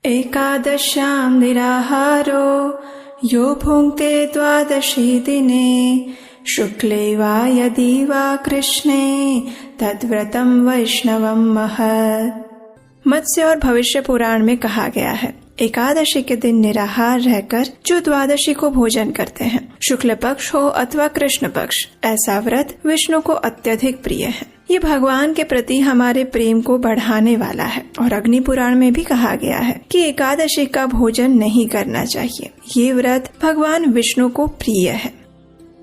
एकादश्यां निराहारो यो भुङ्क्ते द्वादशी दिने शुक्ले वा यदि वा कृष्णे तद्व्रतं वैष्णवं महत्। मत्स्य और भविष्य पुराण में कहा गया है, एकादशी के दिन निराहार रहकर जो द्वादशी को भोजन करते हैं, शुक्ल पक्ष हो अथवा कृष्ण पक्ष, ऐसा व्रत विष्णु को अत्यधिक प्रिय है। ये भगवान के प्रति हमारे प्रेम को बढ़ाने वाला है। और अग्नि पुराण में भी कहा गया है कि एकादशी का भोजन नहीं करना चाहिए। ये व्रत भगवान विष्णु को प्रिय है।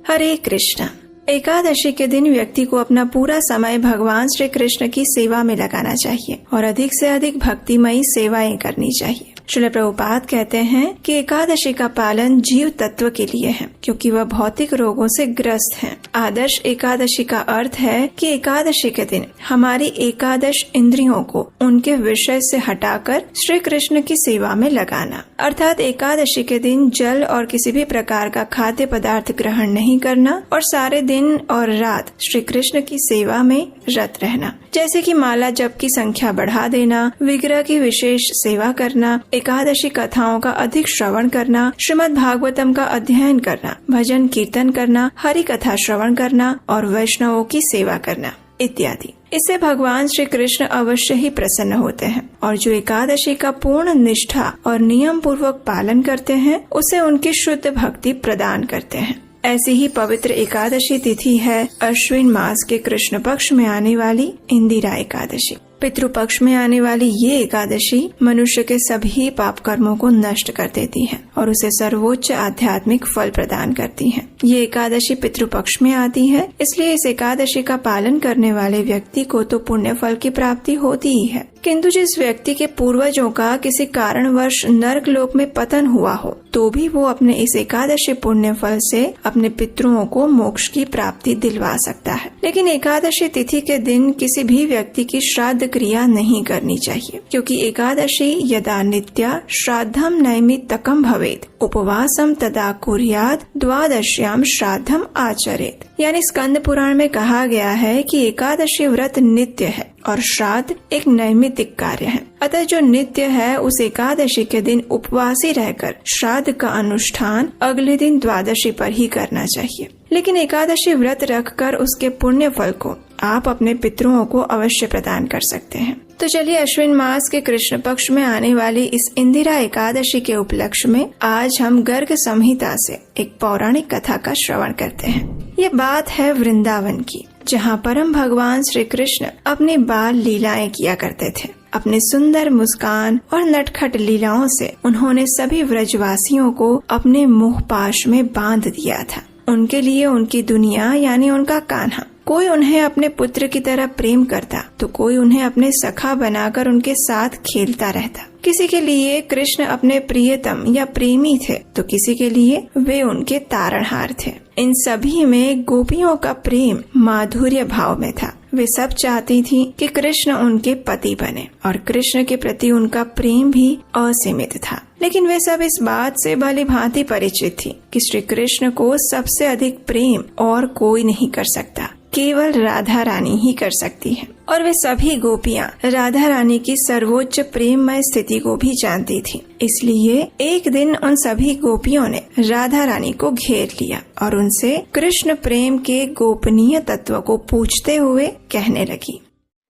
हरे कृष्ण। एकादशी के दिन व्यक्ति को अपना पूरा समय भगवान श्री कृष्ण की सेवा में लगाना चाहिए और अधिक से अधिक भक्तिमयी सेवाएं करनी चाहिए। श्रील प्रभुपाद कहते हैं कि एकादशी का पालन जीव तत्व के लिए है, क्योंकि वह भौतिक रोगों से ग्रस्त हैं। आदर्श एकादशी का अर्थ है कि एकादशी के दिन हमारी एकादश इंद्रियों को उनके विषय से हटाकर श्री कृष्ण की सेवा में लगाना। अर्थात एकादशी के दिन जल और किसी भी प्रकार का खाद्य पदार्थ ग्रहण नहीं करना और सारे दिन और रात श्री कृष्ण की सेवा में रत रहना। जैसे कि माला जप की संख्या बढ़ा देना, विग्रह की विशेष सेवा करना, एकादशी कथाओं का अधिक श्रवण करना, श्रीमद् भागवतम का अध्ययन करना, भजन कीर्तन करना, हरि कथा श्रवण करना और वैष्णवों की सेवा करना इत्यादि। इससे भगवान श्री कृष्ण अवश्य ही प्रसन्न होते हैं और जो एकादशी का पूर्ण निष्ठा और नियम पूर्वक पालन करते हैं, उसे उनकी शुद्ध भक्ति प्रदान करते हैं। ऐसी ही पवित्र एकादशी तिथि है अश्विन मास के कृष्ण पक्ष में आने वाली इंदिरा एकादशी। पितृपक्ष में आने वाली ये एकादशी मनुष्य के सभी पाप कर्मों को नष्ट कर देती है और उसे सर्वोच्च आध्यात्मिक फल प्रदान करती है। ये एकादशी पितृपक्ष में आती है, इसलिए इस एकादशी का पालन करने वाले व्यक्ति को तो पुण्य फल की प्राप्ति होती ही है, किंतु जिस व्यक्ति के पूर्वजों का किसी कारणवश नरक लोक में पतन हुआ हो, तो भी वो अपने इस एकादशी पुण्य फल से अपने पितरों को मोक्ष की प्राप्ति दिलवा सकता है। लेकिन एकादशी तिथि के दिन किसी भी व्यक्ति की श्राद्ध क्रिया नहीं करनी चाहिए, क्योंकि एकादशी यदा नित्या श्राद्धम नैमित्तकम भवेत् उपवासम तदा कुर्यात् द्वादश्याम श्राद्धम आचरेत्। यानी स्कंद पुराण में कहा गया है कि एकादशी व्रत नित्य है और श्राद्ध एक नैमित्तिक कार्य है। अतः जो नित्य है उस एकादशी के दिन उपवासी रहकर श्राद्ध का अनुष्ठान अगले दिन द्वादशी पर ही करना चाहिए। लेकिन एकादशी व्रत रखकर उसके पुण्य फल को आप अपने पितरों को अवश्य प्रदान कर सकते हैं। तो चलिए अश्विन मास के कृष्ण पक्ष में आने वाली इस इंदिरा एकादशी के उपलक्ष्य में आज हम गर्ग संहिता से एक पौराणिक कथा का श्रवण करते हैं। ये बात है वृंदावन की, जहाँ परम भगवान श्री कृष्ण अपनी बाल लीलाएं किया करते थे। अपने सुंदर मुस्कान और नटखट लीलाओं से उन्होंने सभी व्रजवासियों को अपने मोह पाश में बांध दिया था। उनके लिए उनकी दुनिया यानी उनका कान्हा, कोई उन्हें अपने पुत्र की तरह प्रेम करता तो कोई उन्हें अपने सखा बनाकर उनके साथ खेलता रहता। किसी के लिए कृष्ण अपने प्रियतम या प्रेमी थे तो किसी के लिए वे उनके तारणहार थे। इन सभी में गोपियों का प्रेम माधुर्य भाव में था। वे सब चाहती थी कि कृष्ण उनके पति बने और कृष्ण के प्रति उनका प्रेम भी असीमित था। लेकिन वे सब इस बात से भली भांति परिचित थी कि श्री कृष्ण को सबसे अधिक प्रेम और कोई नहीं कर सकता, केवल राधा रानी ही कर सकती है। और वे सभी गोपियां राधा रानी की सर्वोच्च प्रेममय स्थिति को भी जानती थीं। इसलिए एक दिन उन सभी गोपियों ने राधा रानी को घेर लिया और उनसे कृष्ण प्रेम के गोपनीय तत्व को पूछते हुए कहने लगी।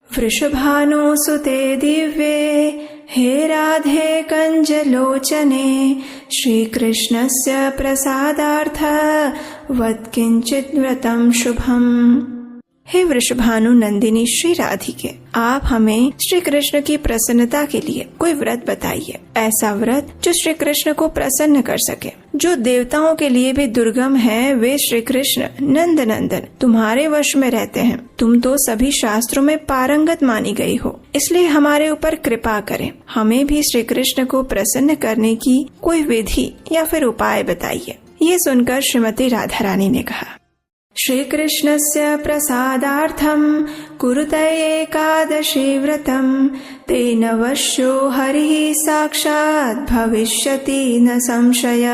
वृषभानु सुते दिव्ये हे राधे कंजलोचने श्री कृष्णस्य प्रसादार्थ वद किंचित व्रतम शुभम। हे वृषभानु नंदिनी श्री राधिके, आप हमें श्री कृष्ण की प्रसन्नता के लिए कोई व्रत बताइए, ऐसा व्रत जो श्री कृष्ण को प्रसन्न कर सके। जो देवताओं के लिए भी दुर्गम है, वे श्री कृष्ण नंद नंदन तुम्हारे वश में रहते हैं। तुम तो सभी शास्त्रों में पारंगत मानी गई हो, इसलिए हमारे ऊपर कृपा करें। हमें भी श्री कृष्ण को प्रसन्न करने की कोई विधि या फिर उपाय बताइए। ये सुनकर श्रीमती राधा रानी ने कहा, श्री कृष्णस्य प्रसादार्थम कुरुत एकादशी व्रतम तेन वश्यो हरिः साक्षात् भविष्यति न संशय।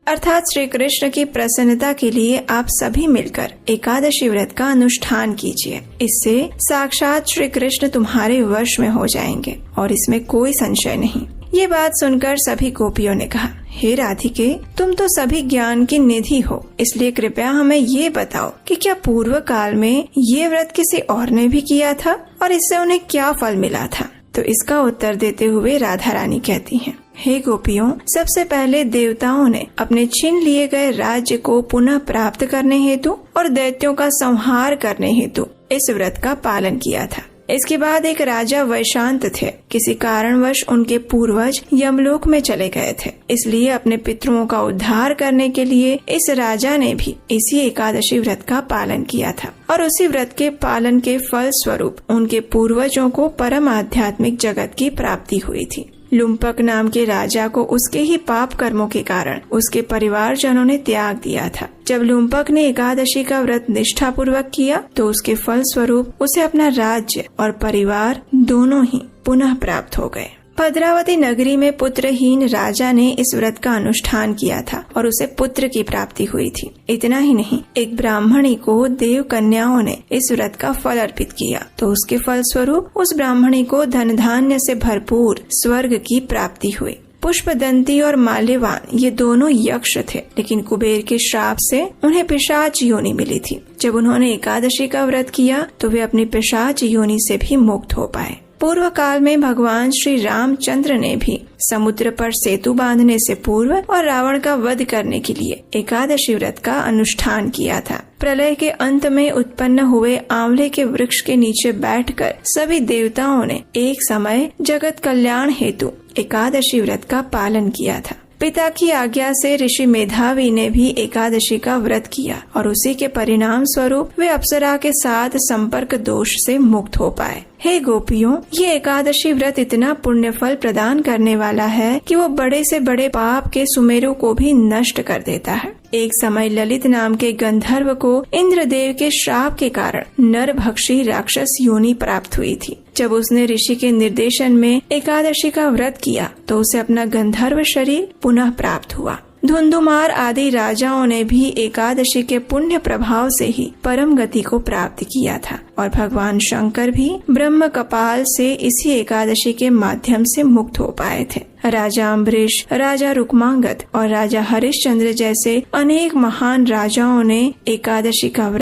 अर्थात श्री कृष्ण की प्रसन्नता के लिए आप सभी मिलकर एकादशी व्रत का अनुष्ठान कीजिए। इससे साक्षात श्री कृष्ण तुम्हारे वश में हो जाएंगे और इसमें कोई संशय नहीं। ये बात सुनकर सभी गोपियों ने कहा, हे राधिके, तुम तो सभी ज्ञान की निधि हो, इसलिए कृपया हमें ये बताओ कि क्या पूर्व काल में ये व्रत किसी और ने भी किया था और इससे उन्हें क्या फल मिला था। तो इसका उत्तर देते हुए राधा रानी कहती हैं, हे गोपियों, सबसे पहले देवताओं ने अपने छीन लिए गए राज्य को पुनः प्राप्त करने हेतु और दैत्यों का संहार करने हेतु इस व्रत का पालन किया था। इसके बाद एक राजा वैशांत थे। किसी कारणवश उनके पूर्वज यमलोक में चले गए थे, इसलिए अपने पितरों का उद्धार करने के लिए इस राजा ने भी इसी एकादशी व्रत का पालन किया था और उसी व्रत के पालन के फल स्वरूप उनके पूर्वजों को परम आध्यात्मिक जगत की प्राप्ति हुई थी। लुम्पक नाम के राजा को उसके ही पाप कर्मों के कारण उसके परिवारजनों ने त्याग दिया था। जब लुम्पक ने एकादशी का व्रत निष्ठा पूर्वक किया तो उसके फल स्वरूप उसे अपना राज्य और परिवार दोनों ही पुनः प्राप्त हो गए। भद्रावती नगरी में पुत्रहीन राजा ने इस व्रत का अनुष्ठान किया था और उसे पुत्र की प्राप्ति हुई थी। इतना ही नहीं, एक ब्राह्मणी को देव कन्याओं ने इस व्रत का फल अर्पित किया तो उसके फल स्वरूप उस ब्राह्मणी को धन धान्य से भरपूर स्वर्ग की प्राप्ति हुई। पुष्पदंती और माल्यवान ये दोनों यक्ष थे, लेकिन कुबेर के श्राप से उन्हें पिशाच योनि मिली थी। जब उन्होंने एकादशी का व्रत किया तो वे अपनी पिशाच योनि से भी मुक्त हो पाए। पूर्व काल में भगवान श्री रामचंद्र ने भी समुद्र पर सेतु बांधने से पूर्व और रावण का वध करने के लिए एकादशी व्रत का अनुष्ठान किया था। प्रलय के अंत में उत्पन्न हुए आंवले के वृक्ष के नीचे बैठकर सभी देवताओं ने एक समय जगत कल्याण हेतु एकादशी व्रत का पालन किया था। पिता की आज्ञा से ऋषि मेधावी ने भी एकादशी का व्रत किया और उसी के परिणाम स्वरूप वे अप्सरा के साथ संपर्क दोष से मुक्त हो पाए। हे गोपियों, ये एकादशी व्रत इतना पुण्य फल प्रदान करने वाला है कि वो बड़े से बड़े पाप के सुमेरु को भी नष्ट कर देता है। एक समय ललित नाम के गंधर्व को इंद्रदेव के श्राप के कारण नरभक्षी राक्षस योनि प्राप्त हुई थी। जब उसने ऋषि के निर्देशन में एकादशी का व्रत किया तो उसे अपना गंधर्व शरीर पुनः प्राप्त हुआ। धुंधुमार आदि राजाओं ने भी एकादशी के पुण्य प्रभाव से ही परम गति को प्राप्त किया था और भगवान शंकर भी ब्रह्म कपाल से इसी एकादशी के माध्यम से मुक्त हो पाए थे। राजा अम्बरीश, राजा रुक्मांगद और राजा हरिश्चंद्र जैसे अनेक महान राजाओं ने एकादशी का